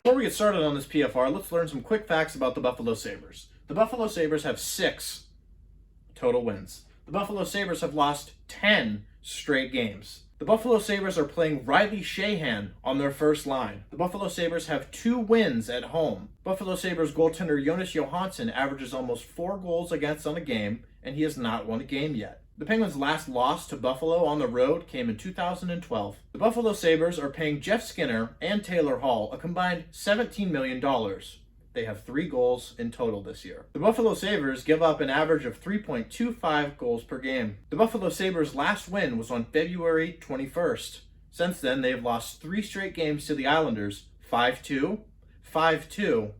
Before we get started on this PFR, let's learn some quick facts about the Buffalo Sabres. The Buffalo Sabres have 6 total wins. The Buffalo Sabres have lost 10 straight games. The Buffalo Sabres are playing Riley Sheahan on their first line. The Buffalo Sabres have 2 wins at home. Buffalo Sabres goaltender Jonas Johansson averages almost 4 goals against on a game, and he has not won a game yet. The Penguins' last loss to Buffalo on the road came in 2012. The Buffalo Sabres are paying Jeff Skinner and Taylor Hall a combined $17 million. They have 3 goals in total this year. The Buffalo Sabres give up an average of 3.25 goals per game. The Buffalo Sabres' last win was on February 21st. Since then, they have lost 3 straight games to the Islanders, 5-2, 5-2,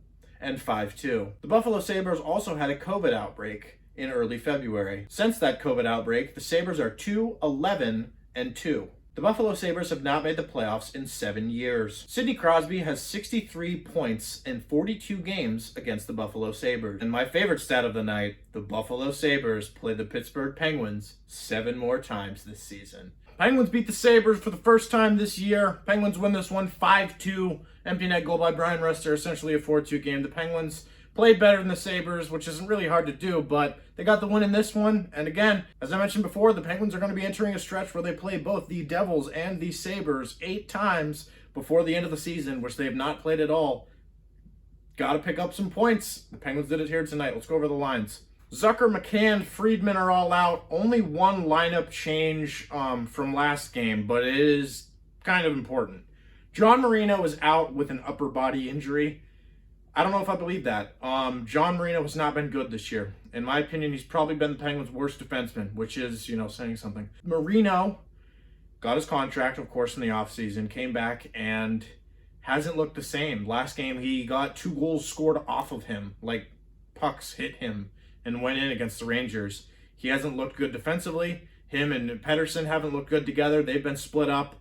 and 5-2. The Buffalo Sabres also had a COVID outbreak in early February. Since that COVID outbreak, the Sabres are 2-11-2. The Buffalo Sabres have not made the playoffs in 7 years. Sidney Crosby has 63 points in 42 games against the Buffalo Sabres. And my favorite stat of the night, the Buffalo Sabres play the Pittsburgh Penguins 7 more times this season. Penguins beat the Sabres for the first time this year. Penguins win this one 5-2. Empty net goal by Brian Rust, essentially a 4-2 game. The Penguins played better than the Sabres, which isn't really hard to do, but they got the win in this one. And again, as I mentioned before, the Penguins are going to be entering a stretch where they play both the Devils and the Sabres 8 times before the end of the season, which they have not played at all. Got to pick up some points. The Penguins did it here tonight. Let's go over the lines. Zucker, McCann, Freidman are all out. Only one lineup change from last game, but it is kind of important. John Marino is out with an upper body injury. I don't know if I believe that. John Marino has not been good this year. In my opinion, he's probably been the Penguins' worst defenseman, which is, saying something. Marino got his contract, of course, in the offseason, came back and hasn't looked the same. Last game, he got 2 goals scored off of him, like pucks hit him and went in against the Rangers. He hasn't looked good defensively. Him and Pettersson haven't looked good together. They've been split up.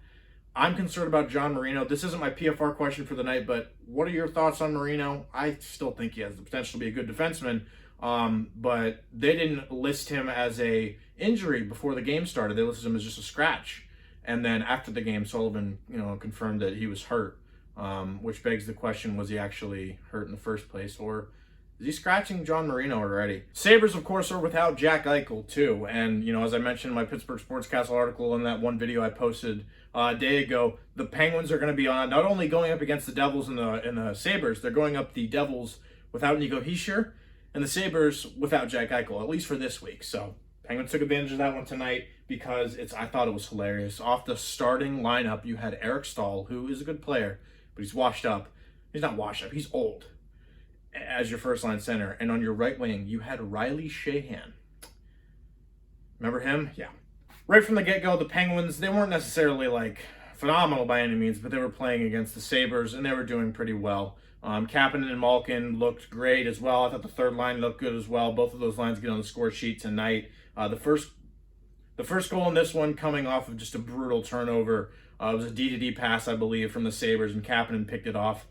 I'm concerned about John Marino. This isn't my PFR question for the night, but what are your thoughts on Marino? I still think he has the potential to be a good defenseman, but they didn't list him as a injury before the game started. They listed him as just a scratch. And then after the game, Sullivan, confirmed that he was hurt, which begs the question, was he actually hurt in the first place, or is he scratching John Marino already? Sabres, of course, are without Jack Eichel, too. And, as I mentioned in my Pittsburgh Sportscastle article in that one video I posted a day ago, the Penguins are going to be not only going up against the Devils and the Sabres, they're going up the Devils without Nico Hischier and the Sabres without Jack Eichel, at least for this week. So Penguins took advantage of that one tonight because I thought it was hilarious. Off the starting lineup, you had Eric Stahl, who is a good player, but he's washed up. He's not washed up, he's old, as your first line center. And on your right wing, you had Riley Sheahan. Remember him? Yeah. Right from the get-go, the Penguins, they weren't necessarily phenomenal by any means, but they were playing against the Sabres and they were doing pretty well. Kapanen and Malkin looked great as well. I thought the third line looked good as well. Both of those lines get on the score sheet tonight. The first goal in this one coming off of just a brutal turnover. It was a D-to-D pass, I believe, from the Sabres, and Kapanen picked it off,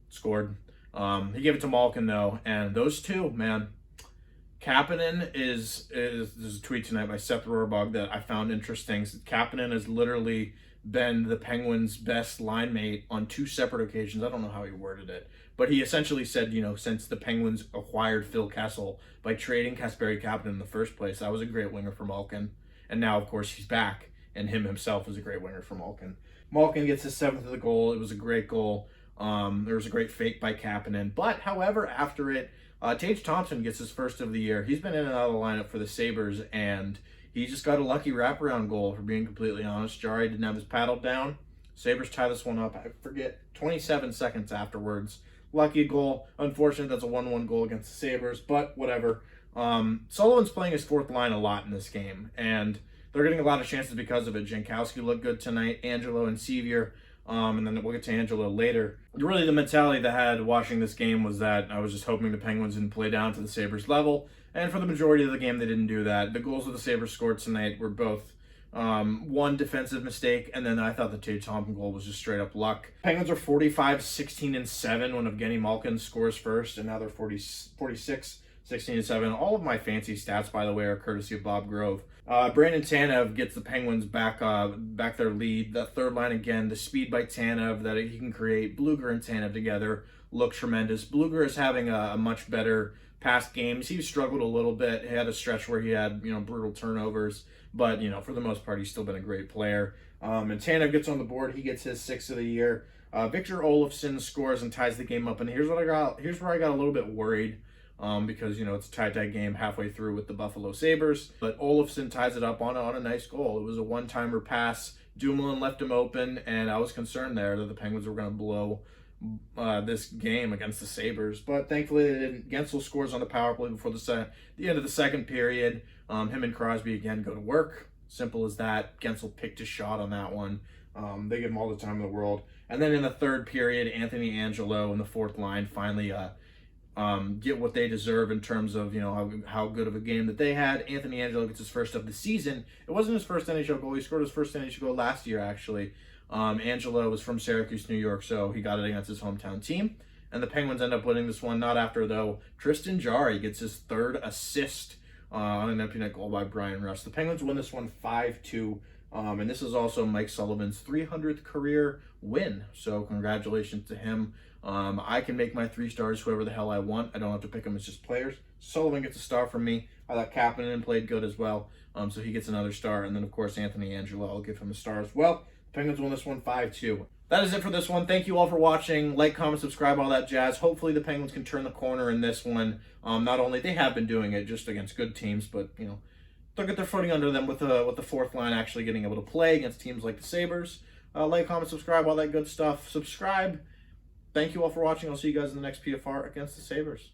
scored. He gave it to Malkin, though, and those two, man. Kapanen there's a tweet tonight by Seth Rohrbach that I found interesting. Kapanen has literally been the Penguins' best line mate on 2 separate occasions. I don't know how he worded it, but he essentially said, since the Penguins acquired Phil Kessel by trading Kasperi Kapanen in the first place, that was a great winger for Malkin. And now, of course, he's back, and him himself is a great winger for Malkin. Malkin gets his 7th of the goal. It was a great goal. There was a great fake by Kapanen. But, however, after it, Tage Thompson gets his 1st of the year. He's been in and out of the lineup for the Sabres, and he just got a lucky wraparound goal, for being completely honest. Jarry didn't have his paddle down. Sabres tie this one up, I forget, 27 seconds afterwards. Lucky goal. Unfortunate, that's a 1-1 goal against the Sabres, but whatever. Sullivan's playing his 4th line a lot in this game, and they're getting a lot of chances because of it. Jankowski looked good tonight. Angello and Sceviour. And then we'll get to Angello later. Really, the mentality that I had watching this game was that I was just hoping the Penguins didn't play down to the Sabres level. And for the majority of the game, they didn't do that. The goals that the Sabres scored tonight were both one defensive mistake, and then I thought the Tage Thompson goal was just straight up luck. Penguins are 45-16-7 when Evgeny Malkin scores first, and now they're 46-16-7. All of my fancy stats, by the way, are courtesy of Bob Grove. Brandon Tanev gets the Penguins back their lead. The third line again, the speed by Tanev that he can create. Blueger and Tanev together look tremendous. Blueger is having a much better past games. He struggled a little bit. He had a stretch where he had, brutal turnovers, but, for the most part, he's still been a great player. And Tanev gets on the board. He gets his 6th of the year. Victor Olofsson scores and ties the game up. And here's where I got a little bit worried. Because, it's a tie game halfway through with the Buffalo Sabres. But Olofsson ties it up on a nice goal. It was a one-timer pass. Dumoulin left him open, and I was concerned there that the Penguins were going to blow this game against the Sabres. But thankfully they didn't. Guentzel scores on the power play before the end of the second period. Him and Crosby again go to work. Simple as that. Guentzel picked a shot on that one. They give him all the time in the world. And then in the third period, Anthony Angello in the fourth line finally get what they deserve in terms of how good of a game that they had. Anthony Angello gets his first of the season. It wasn't his first NHL goal. He scored his first NHL goal last year, actually. Angelo was from Syracuse, New York, so he got it against his hometown team. And the Penguins end up winning this one, not after, though. Tristan Jarry gets his 3rd assist on an empty net goal by Brian Russ. The Penguins win this one 5-2. And this is also Mike Sullivan's 300th career win. So congratulations to him. I can make my 3 stars whoever the hell I want. I don't have to pick them as just players. Sullivan gets a star from me. I thought Kapanen played good as well. So he gets another star. And then, of course, Anthony Angelo, I'll give him a star as well. The Penguins won this one 5-2. That is it for this one. Thank you all for watching. Like, comment, subscribe, all that jazz. Hopefully the Penguins can turn the corner in this one. Not only they have been doing it just against good teams, but, they'll get their footing under them with the fourth line actually getting able to play against teams like the Sabres. Like, comment, subscribe, all that good stuff. Subscribe. Thank you all for watching. I'll see you guys in the next PFR against the Sabres.